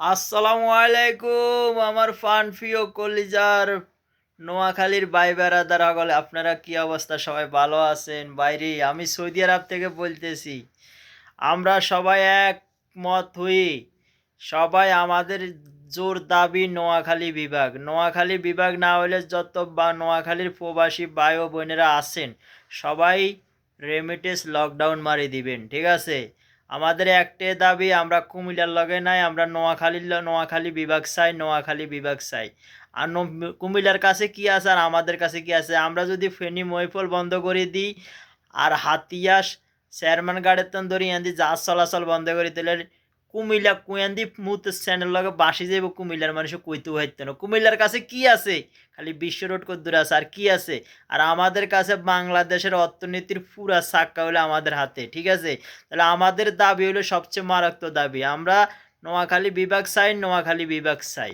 আসসালামু আলাইকুম আমার প্রিয় কলিজার নোয়াখালীর ভাই বেড়াদার সকলে, আপনারা কি অবস্থা? সবাই ভালো আছেন? বাইরে আমি সৌদি আরব থেকে বলতেছি। আমরা সবাই একমত হই, সবাই আমাদের জোর দাবি নোয়াখালী বিভাগ না হলে যত বা নোয়াখালীর প্রবাসী ভাই ও বোনেরা আছেন সবাই রেমিটেন্স লকডাউন মারি দিবেন, ঠিক আছে? আমাদের একটাই দাবি, আমরা কুমিল্লার লগে নাই, আমরা নোয়াখালী বিভাগ চাই, নোয়াখালী বিভাগ চাই। আর কুমিল্লার কাছে কি আছে আর আমাদের কাছে কি আছে? আমরা যদি ফেনী মহিফল বন্ধ করে দিই আর হাতিয়াস চেয়ারম্যান গার্ডের তন ধরি এদি জাহাজ চলাচল বন্ধ করে দিলে কুমিল্লা কুয়ান্দি মুহূর্ত চ্যানেল লগে বাসি যাইব, কুমিল্লার মানুষ কইতেও হইতো না। কুমিল্লার কাছে কি আছে? খালি বিশ্ব রোড কদ্দুর আছে, আর কি আছে? আর আমাদের কাছে বাংলাদেশের অর্থনীতির পুরা চাক্কা হলো আমাদের হাতে, ঠিক আছে? তাহলে আমাদের দাবি হলো সবচেয়ে মারাত্মক দাবি, আমরা নোয়াখালী বিভাগ চাই, নোয়াখালী বিভাগ চাই।